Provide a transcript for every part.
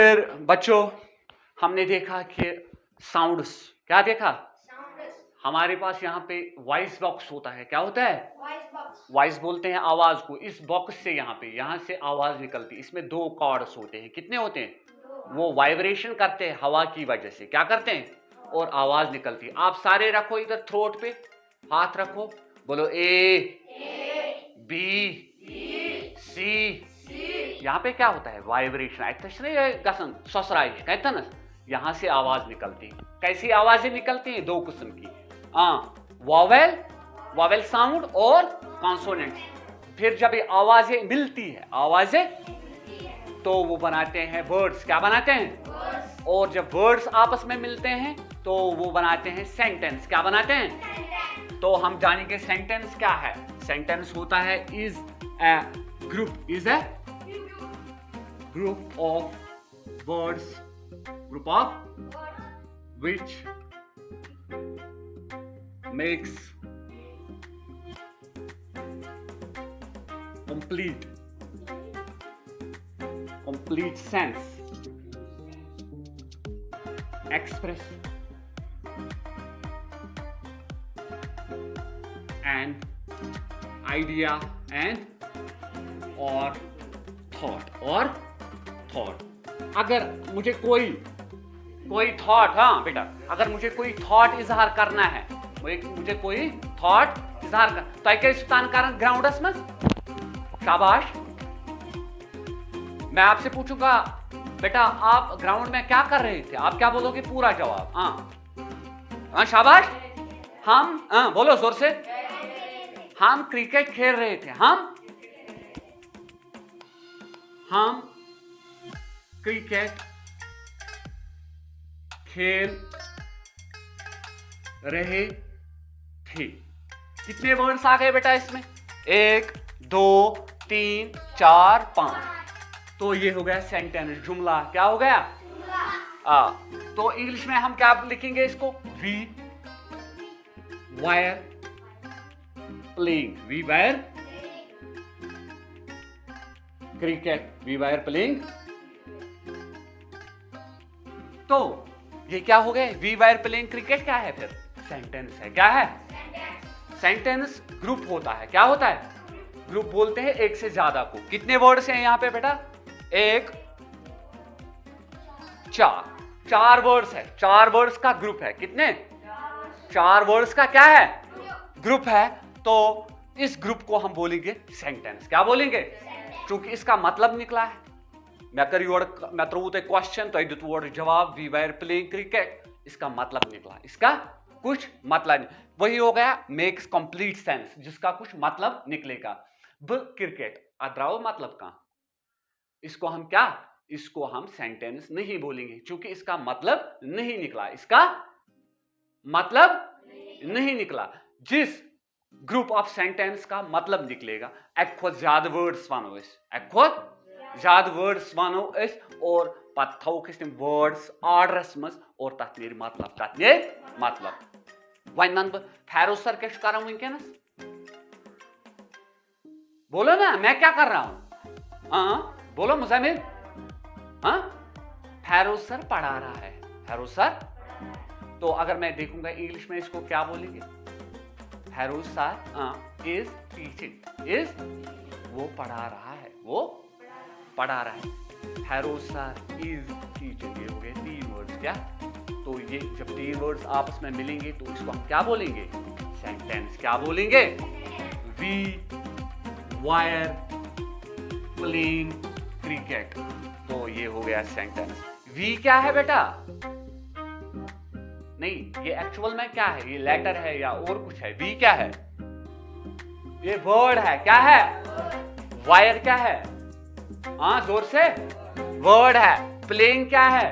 फिर बच्चों हमने देखा कि साउंड्स, क्या देखा? हमारे पास यहाँ पे वॉइस बॉक्स होता है। क्या होता है? वॉइस बोलते हैं आवाज को। इस बॉक्स से यहाँ से आवाज निकलती है। इसमें 2 कॉर्ड्स होते हैं। कितने होते हैं? वो वाइब्रेशन करते हैं हवा की वजह से। क्या करते हैं? और आवाज निकलती है। आप सारे रखो इधर थ्रोट पे, हाथ रखो, बोलो ए बी सी। यहाँ पे क्या होता है? वाइब्रेशन। ससराइश कहते हैं ना, यहाँ से आवाज निकलती है। कैसी आवाजें निकलती हैं? 2 किस्म की, वॉवेल साउंड और कॉन्सोनेंट्स। फिर जब ये आवाजें मिलती है, तो वो बनाते हैं वर्ड्स। क्या बनाते हैं? और जब वर्ड्स आपस में मिलते हैं तो वो बनाते हैं सेंटेंस। क्या बनाते हैं? तो हम जानेंगे सेंटेंस क्या है। सेंटेंस होता है is a group of words, which makes complete sense, express an idea and or thought। अगर मुझे कोई थॉट, हाँ बेटा, अगर मुझे कोई थॉट इजहार करना है, मुझे कोई थॉट इजहार कर, तो ग्राउंडस में शाबाश। मैं आपसे पूछूंगा बेटा आप ग्राउंड में क्या कर रहे थे, आप क्या बोलोगे? पूरा जवाब। हाँ शाबाश। हम बोलो जोर से। हम क्रिकेट खेल रहे थे। हम क्रिकेट खेल रहे थे। कितने वर्ड्स आ गए बेटा इसमें? 1 2 3 4 5। तो ये हो गया सेंटेंस, जुमला। क्या हो गया? तो इंग्लिश में हम क्या लिखेंगे इसको? We were playing. तो ये क्या हो गए? We were playing cricket. क्या है फिर? सेंटेंस है। क्या है? सेंटेंस ग्रुप होता है। क्या होता है? ग्रुप बोलते हैं एक से ज्यादा को। कितने वर्ड्स हैं यहाँ पे बेटा? 1 4 वर्ड्स है। 4 वर्ड्स का ग्रुप है। कितने? 4 वर्ड्स का क्या है? ग्रुप है। तो इस ग्रुप को हम बोलेंगे सेंटेंस। क्या बोलेंगे? क्योंकि इसका मतलब निकला है। मैं क्वेश्चन तो जवाब वी वायर प्लेइंग क्रिकेट, इसका मतलब निकला। इसका कुछ मतलब नहीं। वही हो गया मेक्स कंप्लीट सेंस, जिसका कुछ मतलब निकलेगा। क्रिकेट अद्राव मतलब का, इसको हम सेंटेंस नहीं बोलेंगे क्योंकि इसका मतलब नहीं निकला। इसका मतलब नहीं निकला। जिस ग्रुप ऑफ सेंटेंस का मतलब निकलेगा, ज्यादा वर्ड्स वनो और पत्थो किस्म वर्ड्स ऑर्डरस मज और तथ मतलब वन मन फैरो सर क्या कर वनकस? बोलो ना, मैं क्या कर रहा हूं? बोलो मुजामिल। फैरो सर पढ़ा रहा है। फैरो सर, तो अगर मैं देखूंगा इंग्लिश में इसको क्या बोलेंगे? Pharaoh sir is teaching. वो पढ़ा रहा है। Pharaoh sir is teaching. ये हो गए 3 वर्ड्स। क्या? तो ये जब 3 वर्ड्स आपस में मिलेंगे तो इसको हम क्या बोलेंगे? सेंटेंस। क्या बोलेंगे? We were playing cricket. तो ये हो गया सेंटेंस। वी क्या है बेटा? नहीं, ये एक्चुअल में क्या है? ये लेटर है या और कुछ है? वी क्या है? ये वर्ड है। क्या है? वायर क्या है? जोर से। वर्ड है। प्लेइंग क्या है?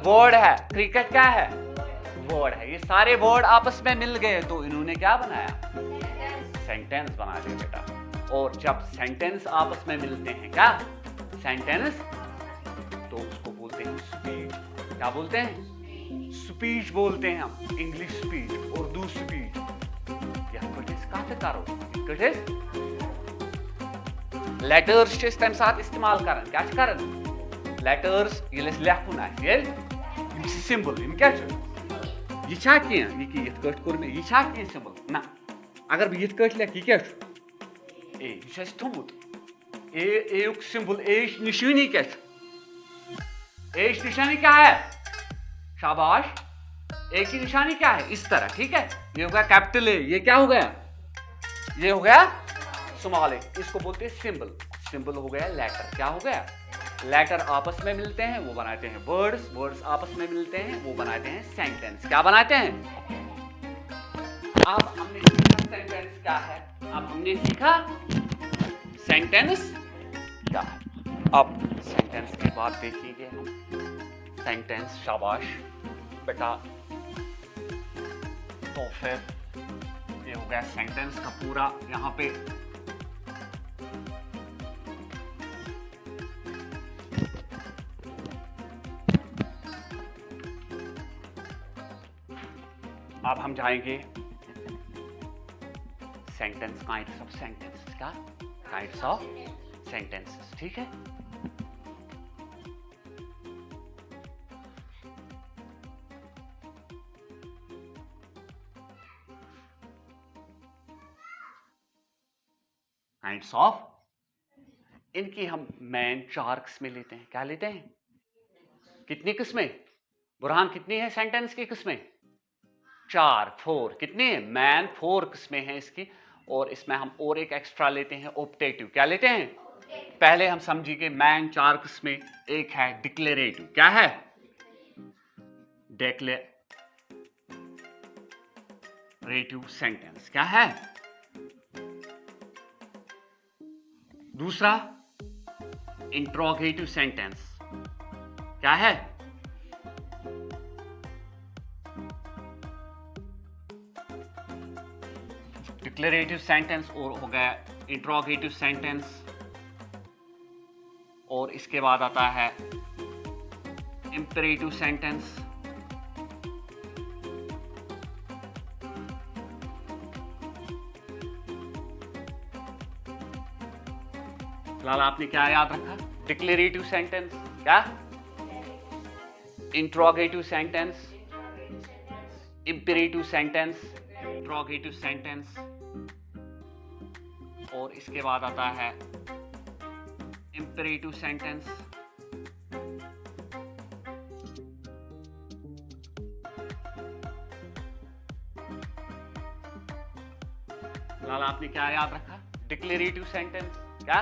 वर्ड है। क्रिकेट क्या है? वर्ड है। ये सारे वर्ड आपस में मिल गए तो इन्होंने क्या बनाया? सेंटेंस बना दिया बेटा। और जब सेंटेंस आपस में मिलते हैं, क्या सेंटेंस, तो उसको बोलते हैं स्पीच। क्या बोलते हैं? स्पीच बोलते हैं हम। English speech, Urdu speech. Letters तम साथ इस्तेमाल कर क्या कर letters yel lekhun ase yel symbol im kya chu ye cha kya ye ki yith kait kur me ye cha kya symbol na agar bh yith kait lekh ye kya chu ye cha thomut ए yuk symbol ए निशानी क्या है ए निशानी क्या है शाबाश ए की निशानी क्या है इस तरह ठीक है ये हो गया कैपिटल ए ये क्या हो गया ये हो गया स्मॉल ए इसको बोलते हैं सिंबल सिंबल हो गया लेटर क्या हो गया लेटर आपस में मिलते हैं वो बनाते हैं वर्ड्स वर्ड्स आपस में मिलते हैं वो बनाते हैं सेंटेंस क्या बनाते हैं अब हमने सीखा सेंटेंस क्या है अब हमने सीखा सेंटेंस क्या है अब सेंटेंस की बात देखेंगे हम सेंटेंस शाबाश बेटा तो फिर ये हो गया सेंटेंस का पूरा यहां पे अब हम जाएंगे सेंटेंस काइंड्स ऑफ सेंटेंसेस का काइंड्स ऑफ सेंटेंसेस ठीक है काइंड्स ऑफ इनकी हम मेन 4 किस्में लेते हैं क्या लेते हैं कितनी किस्में बुरहान कितनी है सेंटेंस की किस्में 4 कितनी है मैन 4 किस्में हैं इसकी और इसमें हम और एक एक्स्ट्रा लेते हैं ऑप्टेटिव क्या लेते हैं पहले हम समझिए मैन 4 किस्में एक है डिक्लेरेटिव क्या है डिक्लेरेटिव सेंटेंस क्या है दूसरा इंट्रोगेटिव सेंटेंस क्या है डिक्लेरेटिव सेंटेंस और हो गया इंट्रोगेटिव सेंटेंस और इसके बाद आता है इंपेरेटिव सेंटेंस फिलहाल आपने क्या याद रखा डिक्लेरेटिव सेंटेंस क्या interrogative sentence imperative sentence interrogative sentence और इसके बाद आता है इंपेरेटिव सेंटेंस फिलहाल आपने क्या याद रखा डिक्लेरेटिव सेंटेंस क्या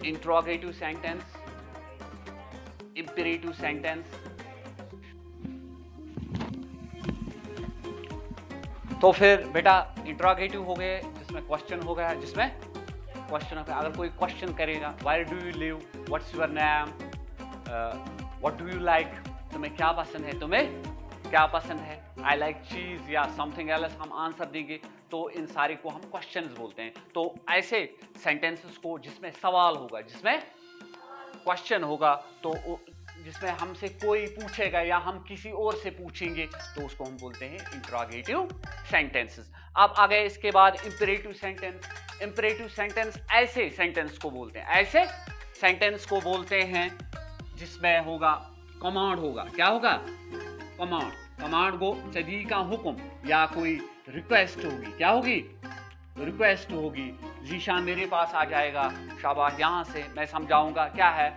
इंट्रोगेटिव सेंटेंस इंपेरेटिव सेंटेंस तो फिर बेटा इंट्रोगेटिव हो गए जिसमें क्वेश्चन हो गया जिसमें क्वेश्चन होगा अगर कोई क्वेश्चन करेगा where do you live what's your name what do you like तुम्हें क्या पसंद है तुम्हें क्या पसंद है आई लाइक चीज या समथिंग एल्स हम आंसर देंगे तो इन सारे को हम क्वेश्चंस बोलते हैं तो ऐसे सेंटेंसेस को जिसमें सवाल होगा जिसमें क्वेश्चन होगा तो जिसमें हमसे कोई पूछेगा या हम किसी और से पूछेंगे तो उसको हम बोलते हैं इंट्रोगेटिव सेंटेंसेस अब आ गए इसके बाद इंपेरेटिव सेंटेंस इंपेरेटिव सेंटेंस ऐसे सेंटेंस को बोलते हैं ऐसे सेंटेंस को बोलते हैं जिसमें होगा कमांड होगा क्या होगा कमांड कमांड को सदी का हुक्म या कोई रिक्वेस्ट होगी क्या होगी रिक्वेस्ट होगी जीशान मेरे पास आ जाएगा शाबाश यहां से मैं समझाऊंगा क्या है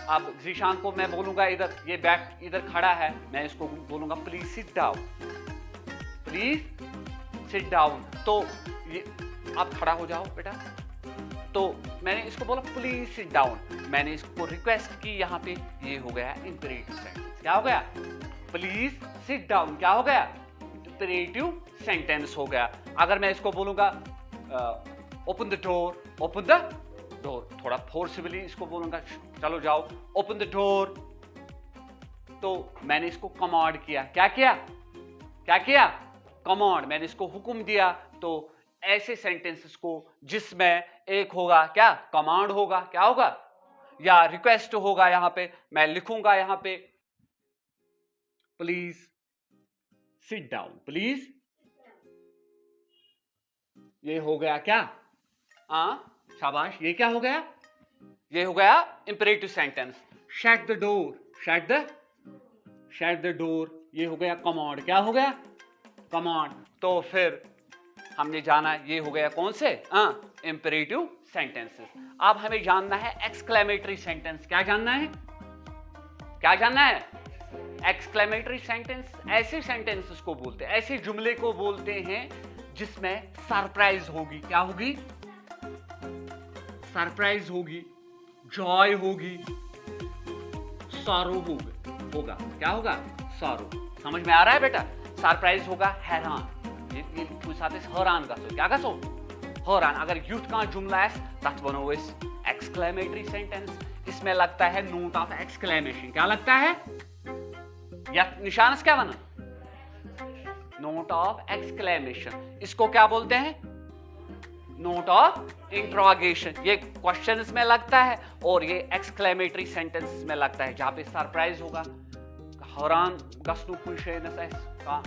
अब जीशान को मैं बोलूंगा इधर ये बैठ इधर खड़ा है मैं इसको बोलूंगा please sit down please sit down तो ये आप खड़ा हो जाओ बेटा तो मैंने इसको बोला प्लीज सिट डाउन मैंने इसको रिक्वेस्ट की यहाँ पे ये हो गया इंपेरेटिव सेंटेंस क्या हो गया प्लीज सिट डाउन क्या हो गया इंपेरेटिव सेंटेंस हो गया अगर मैं इसको बोलूंगा ओपन द डोर थोड़ा फोर्सफुली इसको बोलूंगा चलो जाओ ओपन द डोर तो मैंने इसको कमांड किया क्या किया कमांड मैंने इसको हुक्म दिया तो ऐसे सेंटेंसेस को जिसमें एक होगा क्या कमांड होगा क्या होगा या रिक्वेस्ट होगा यहां पे मैं लिखूंगा यहां पे प्लीज सिट डाउन प्लीज ये हो गया क्या शाबाश ये क्या हो गया ये हो गया imperative sentence. Shut the door, shut the door, ये हो गया कमांड। क्या हो गया? कमांड। तो फिर हमने जाना ये हो गया कौन से? Imperative sentences. अब हमें जानना है एक्सक्लेमेटरी सेंटेंस। क्या जानना है? क्या जानना है? एक्सक्लेमेटरी सेंटेंस ऐसे सेंटेंसेस को बोलते हैं, ऐसे जुमले को बोलते हैं जिसमें सरप्राइज होगी। क्या होगी? सरप्राइज होगी, जॉय होगी, सॉरो होगा। क्या होगा? सॉरो। समझ में आ रहा है बेटा? सरप्राइज होगा, हैरान। ये कुछ साथ हैरान गसो। क्या गसो? हैरान। अगर युद्ध का जुमला है तथ वनो इस एक्सक्लेमेटरी सेंटेंस। इसमें लगता है नोट ऑफ एक्सक्लेमेशन। क्या लगता है? या निशान क्या बना? Note of exclamation. इसको क्या बोलते हैं? Note of interrogation. ये क्वेश्चन में लगता है और ये एक्सक्लेमेटरी सेंटेंस में लगता है जहां पे सरप्राइज होगा, हैरान गस्नु कुछ का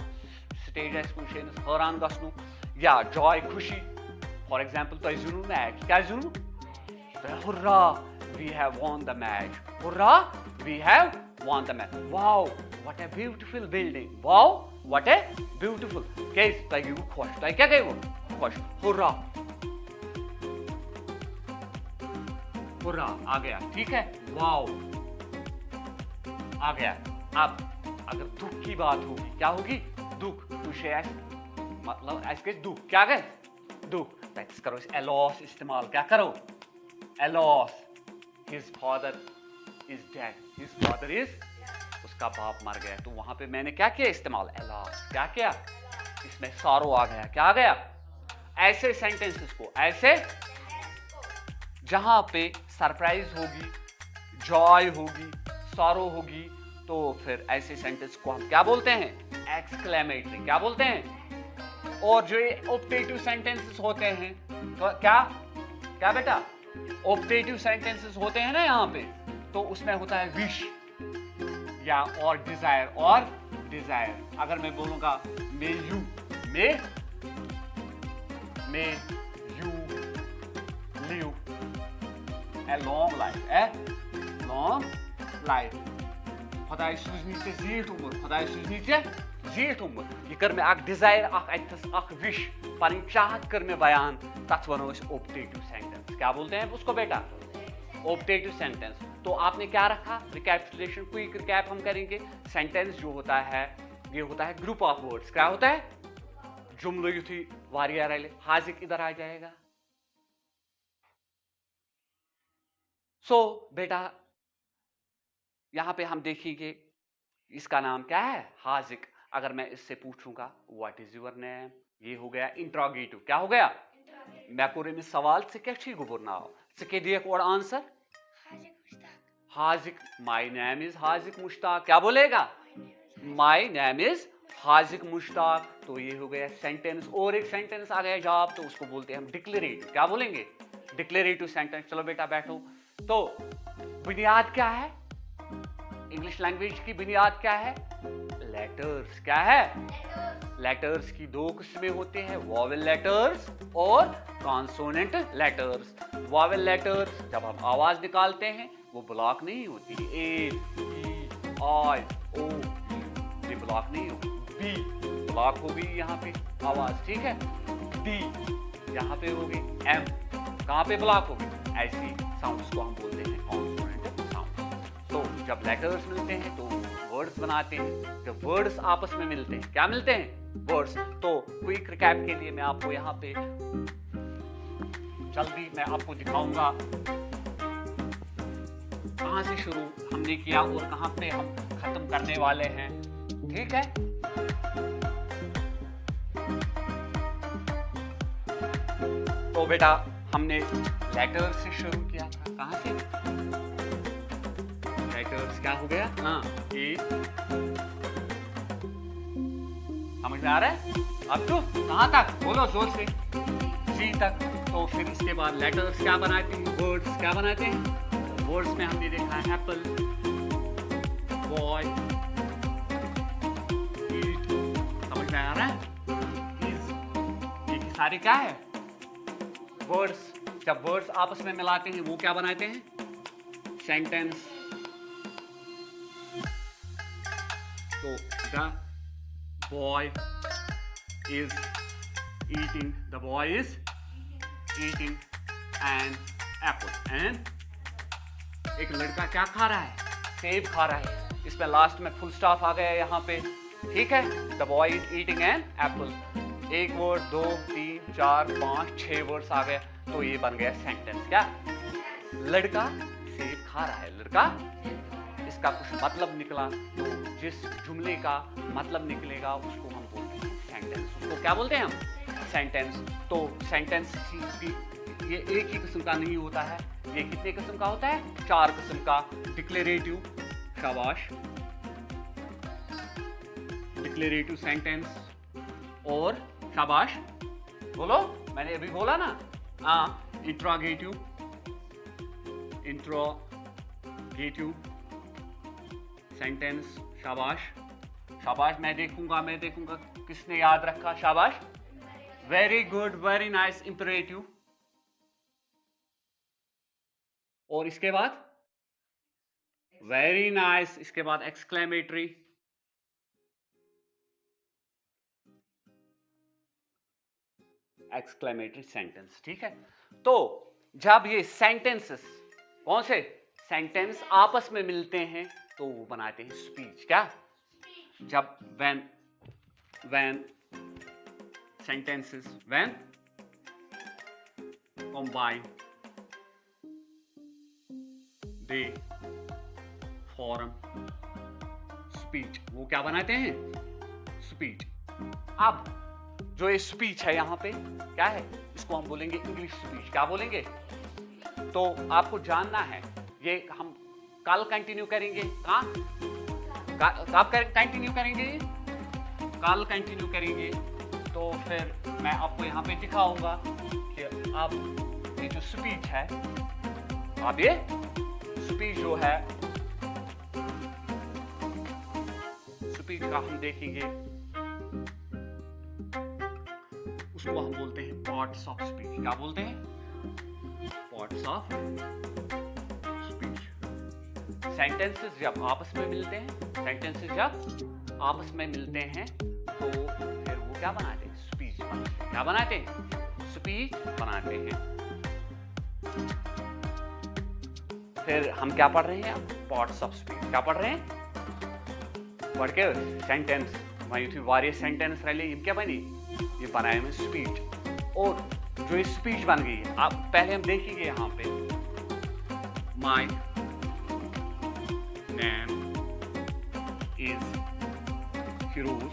स्टेज है, कुछ हैरान गस्नु, या जॉय खुशी। फॉर एग्जांपल तो जुनू मैच। क्या जुनू? Hurrah we have won the match, hurrah we have won the match. Wow, what a beautiful building. Wow, what a beautiful. Case like you खुश, like क्या कहे वो? खुश, हुर्रा, हुर्रा आ गया। ठीक है, वाओ आ गया। अब अगर दुख की बात होगी, क्या होगी? दुख, कुछ मतलब ऐसे दुख। क्या गए? दुख। टैक्स करो, a loss इस्तेमाल। क्या करो? A loss. His father is dead. His father is, उसका बाप मर गया। तो वहां पे मैंने क्या किया? इस्तेमाल, एलॉस। क्या किया? इसमें सॉरो आ गया। क्या आ गया? ऐसे सेंटेंसेस को, ऐसे जहां पे सरप्राइज होगी, जॉय होगी, सॉरो होगी, तो फिर ऐसे सेंटेंस को हम क्या बोलते हैं? एक्सक्लेमेटरी। क्या बोलते हैं? और जो ये ऑप्टेटिव सेंटेंसेस होते हैं तो क्या बेटा? ऑप्टेटिव सेंटेंसेस होते हैं ना यहाँ पे, तो उसमें होता है विश या और डिजायर। अगर मैं बोलूंगा may you live a long life, खुदाय सूजनी से जीठ उम्र, खुदाय सूजनी से जीठ उम्र। ये कर मैं अख डिजायर, अख विश, पानी चाहत कर मैं बयान, तथ वनो ऑप्टेटिव सेंटेंस। क्या बोलते हैं उसको बेटा? Optative sentence. तो आपने क्या रखा? रिकैपिटुलेशन, क्विक रिकैप हम करेंगे। सेंटेंस जो होता है ये होता है ग्रुप ऑफ वर्ड्स। क्या होता है? जुमलो युथी वारिया रैले। हाजिक इधर आ जाएगा। सो बेटा यहां पे हम देखेंगे इसका नाम क्या है? हाजिक। अगर मैं इससे पूछूंगा व्हाट इज योर नेम, ये हो गया इंट्रोगेटिव। क्या हो गया? मैं पूरे में सवाल से क्या छी गुबरनाओ से दिए और answer Hazik. My name is Hazik Mushtaq. क्या बोलेगा? My name is Hazik Mushtaq. तो ये हो गया सेंटेंस। और एक सेंटेंस आ गया जवाब, तो उसको बोलते हैं हम डिक्लेरेटिव। क्या बोलेंगे? Declarative sentence. चलो बेटा बैठो। तो बुनियाद क्या है? इंग्लिश लैंग्वेज की बुनियाद क्या है? लेटर्स। क्या है? लेटर्स की दो किस्में होते हैं, वॉवेल लेटर्स और कॉन्सोनेंट लेटर्स। वॉवेल लेटर्स जब हम आवाज निकालते हैं वो ब्लॉक नहीं होती। ए, ई, आई, ओ, ये ब्लॉक नहीं होती। बी ब्लॉक होगी यहाँ पे आवाज। ठीक है। डी यहाँ पे होगी। एम कहाँ पे ब्लॉक होगी? ऐसी साउंड्स को हम बोलते हैं कॉन्सोनेंट साउंड। तो जब लेटर्स मिलते हैं तो वर्ड्स बनाते हैं। जब वर्ड्स आपस में मिलते हैं, क्या मिलते हैं? वर्ड्स। तो क्विक रिकैप के लिए मैं आपको यहाँ पे जल्दी मैं आपको दिखाऊंगा कहां से शुरू हमने किया और कहां पे हम खत्म करने वाले हैं। ठीक है। तो बेटा हमने लेटर्स से शुरू किया था। कहां से? लेटर्स क्या हो गया? ए, समझ में आ रहा है? अब तो कहां तक? बोलो जोर से। जी तक। तो फिर इसके बाद लेटर्स क्या बनाते हैं? वर्ड्स क्या बनाते हैं? वर्ड्स में हमने देखा है एप्पल, बॉय, ईट। समझ में आ रहा है? ये सारे क्या है? वर्ड्स। जब वर्ड्स आपस में मिलाते हैं वो क्या बनाते हैं? सेंटेंस। तो the boy is eating, the boy is eating an apple, and एक लड़का क्या खा रहा है? सेब खा रहा है। इसमें लास्ट में फुल स्टॉप आ गया यहाँ पे, ठीक है। The boy is eating an apple, एक वर्ड, 2 3 4 5 6 वर्ड्स आ गए, तो ये बन गया सेंटेंस। क्या? लड़का सेब खा रहा है, लड़का, इसका कुछ मतलब निकला, तो जिस जुमले का मतलब निकलेगा उसको हम बोलते हैं सेंटेंस। उसको क्या बोलते हैं हम? सेंटेंस। तो सेंटेंस ये एक ही किस्म का नहीं होता है, ये कितने किस्म का होता है? 4 किस्म का। डिक्लेरेटिव, शाबाश, डिक्लेरेटिव सेंटेंस, और शाबाश, बोलो, मैंने अभी बोला ना, इंट्रोगेटिव, इंट्रोगेटिव सेंटेंस, शाबाश, शाबाश, मैं देखूंगा किसने याद रखा, शाबाश, very good, very nice. Imperative, और इसके बाद वेरी नाइस, इसके बाद एक्सक्लेमेटरी, एक्सक्लेमेटरी सेंटेंस, ठीक है। तो जब ये सेंटेंसेस, कौन से सेंटेंस आपस में मिलते हैं तो वो बनाते हैं स्पीच। क्या? जब when sentences when combine they form speech, वो क्या बनाते हैं? स्पीच। अब जो ये स्पीच है यहाँ पे क्या है? इसको हम बोलेंगे इंग्लिश स्पीच। क्या बोलेंगे? तो आपको जानना है, ये हम कल कंटिन्यू करेंगे। कब कंटिन्यू करेंगे? कल कंटिन्यू करेंगे। तो फिर मैं आपको यहाँ पे दिखाऊंगा कि अब ये जो स्पीच है, अब ये स्पीच जो है, स्पीच का हम देखेंगे, उसको हम बोलते हैं पार्ट्स ऑफ स्पीच। क्या बोलते हैं? Parts of speech. सेंटेंसेस जब आपस में मिलते हैं, सेंटेंसेस जब आपस में मिलते हैं तो फिर वो क्या बनाते हैं? स्पीच बनाते हैं। क्या बनाते हैं? स्पीच बनाते हैं। फिर हम क्या पढ़ रहे हैं? Parts of speech. क्या पढ़ रहे हैं? पढ़ के सेंटेंस वही वारियस सेंटेंस रह ली, क्या बनी? ये बनाए में स्पीच। और जो ये स्पीच बन गई है, आप पहले हम देखेंगे यहाँ पे, my name is Firoz,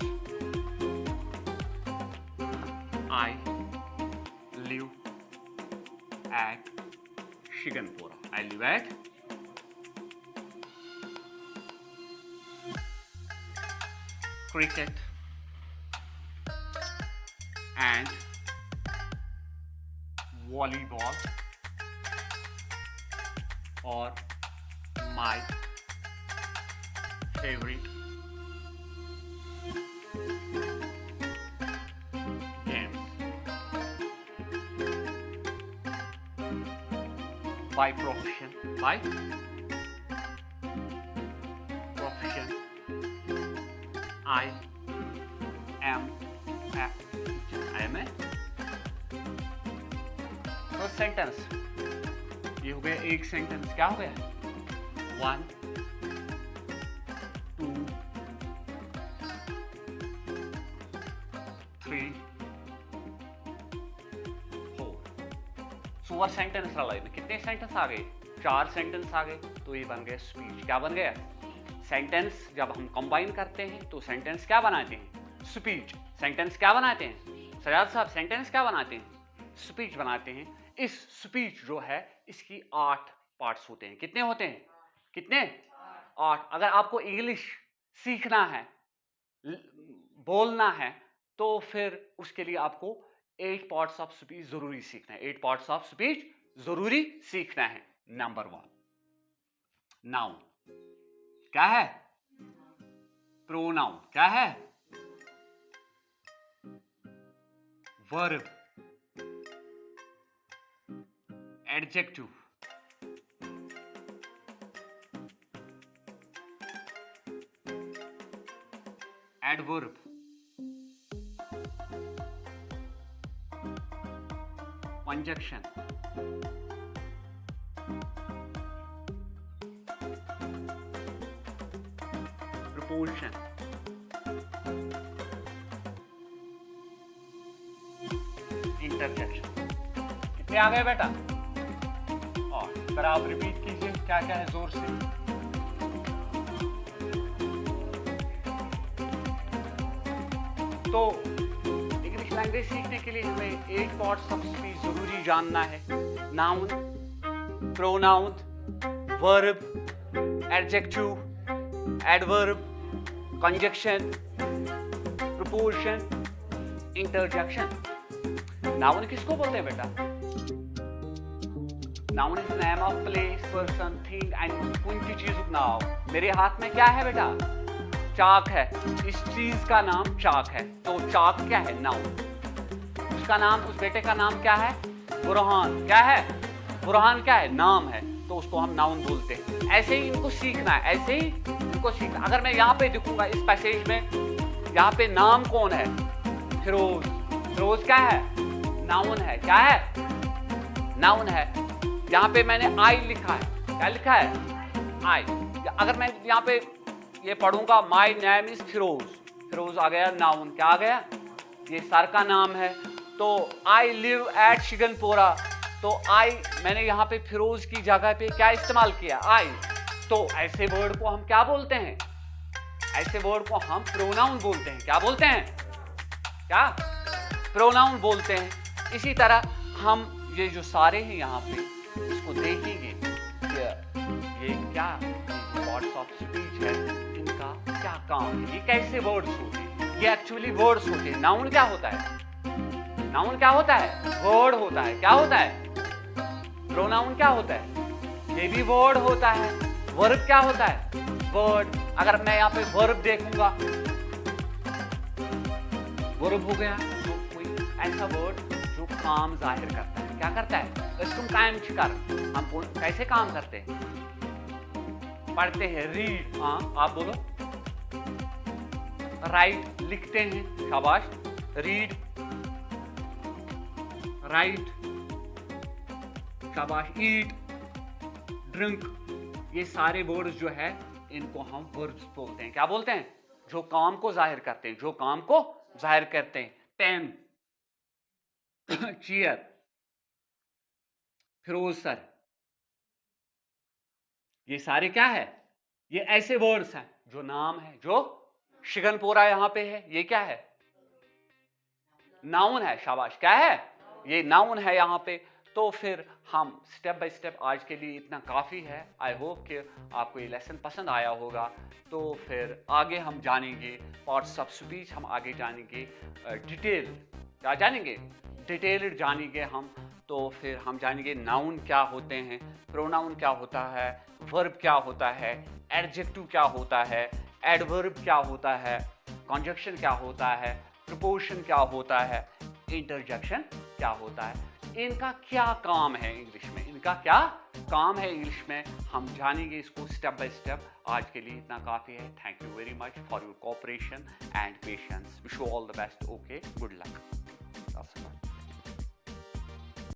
I live at Shiganpura, I live at cricket and volleyball are my favorite games. By profession, I am a teacher. I am a first sentence, ये हो गया एक सेंटेंस। क्या हो गया? 1 2 3 4। सुबह सेंटेंस रहा है, कितने सेंटेंस आ गए? 4 सेंटेंस आ गए, तो ये बन गया स्पीच। क्या बन गया? सेंटेंस जब हम कंबाइन करते हैं तो सेंटेंस क्या बनाते हैं? स्पीच। सेंटेंस क्या बनाते हैं? सजाद साहब, सेंटेंस क्या बनाते हैं? स्पीच बनाते हैं। इस स्पीच जो है इसकी 8 पार्ट्स होते हैं। कितने होते हैं? कितने? 8। अगर आपको इंग्लिश सीखना है, बोलना है, तो फिर उसके लिए आपको 8 पार्ट्स ऑफ स्पीच जरूरी सीखना है। 8 पार्ट्स ऑफ स्पीच जरूरी सीखना है। Number 1, noun. क्या है? प्रोनाउन। क्या है? Verb. Adjective, adverb, conjunction, proportion, interjection. कितने आ गए बेटा? और अगर आप रिपीट कीजिए क्या क्या है जोर से। तो इंग्लिश लैंग्वेज सीखने के लिए हमें 8 पार्ट्स ऑफ स्पीच जरूरी जानना है। Noun, pronoun, verb, adjective, adverb, conjunction, proportion, interjection. Noun किसको बोलते हैं बेटा? Noun is name of place, person, thing and कोई भी चीज नाउ। मेरे हाथ में क्या है बेटा? चाक है। इस चीज का नाम चाक है, तो चाक क्या है? नाउन। उसका नाम, उस बेटे का नाम क्या है? बुरहान। क्या है? बुरहान क्या है? नाम है, तो उसको हम नाउन बोलते हैं। ऐसे ही इनको सीखना है, ऐसे ही इनको सीखना। अगर मैं यहाँ पे दिखूंगा इस पैसेज में, यहाँ पे नाम कौन है? फिरोज। फिरोज क्या है? नाउन है। क्या है? नाउन है। यहाँ पे मैंने आई लिखा है। क्या लिखा है? आई। अगर मैं यहाँ पे ये पढ़ूंगा my name is Firoz, Firoz आ गया नाउन। क्या आ गया? ये सर का नाम है। तो आई लिव एट शिगनपुरा, तो आई मैंने यहाँ पे फिरोज की जगह पे क्या इस्तेमाल किया? आई। तो ऐसे वर्ड को हम क्या बोलते हैं? ऐसे वर्ड को हम प्रोनाउन बोलते हैं। क्या बोलते हैं? क्या? प्रोनाउन बोलते हैं। इसी तरह हम ये जो सारे हैं यहाँ पे, इसको देखेंगे कि ये क्या पार्ट्स ऑफ स्पीच है, इनका क्या काम है, ये कैसे वर्ड्स होते हैं, ये एक्चुअली वर्ड्स होते हैं। नाउन क्या होता है? नाउन क्या होता है? वर्ड होता है। क्या होता है? प्रोनाउन क्या होता है? ये भी वर्ड होता है। वर्ब क्या होता है? वर्ड। अगर मैं यहाँ पे वर्ब देखूंगा, वर्ब हो गया तो कोई ऐसा वर्ड जो काम जाहिर करता है। क्या करता है? तुम काम कर। हम कैसे काम करते हैं? पढ़ते हैं, रीड। हाँ आप बोलो। राइट, लिखते हैं। शाबाश। रीड, राइट, शाबाश। ईट, ड्रिंक, ये सारे वर्ड्स जो है इनको हम वर्ब्स बोलते हैं। क्या बोलते हैं? जो काम को जाहिर करते हैं, जो काम को जाहिर करते हैं। पेन, चेयर, फिरोज सर, ये सारे क्या है? ये ऐसे वर्ड्स हैं जो नाम है। जो शिगनपुरा यहां पे है, ये क्या है? नाउन है। शाबाश। क्या है? ये नाउन है यहाँ पे। तो फिर हम स्टेप बाय स्टेप, आज के लिए इतना काफ़ी है। आई होप कि आपको ये लेसन पसंद आया होगा। तो फिर आगे हम जानेंगे पार्ट्स ऑफ स्पीच, हम आगे जानेंगे डिटेल। क्या जानेंगे? डिटेल्ड जानेंगे हम। तो फिर हम जानेंगे नाउन क्या होते हैं, प्रोनाउन क्या होता है, वर्ब क्या होता है, एडजेक्टिव क्या होता है, एडवर्ब क्या होता है, कंजक्शन क्या होता है, प्रपोर्शन क्या होता है, इंटरजेक्शन क्या होता है, इनका क्या काम है इंग्लिश में, इनका क्या काम है इंग्लिश में, हम जानेंगे इसको स्टेप बाय स्टेप। आज के लिए इतना काफ़ी है। Thank you very much for your cooperation and patience. Wish you all the best. Okay, good luck.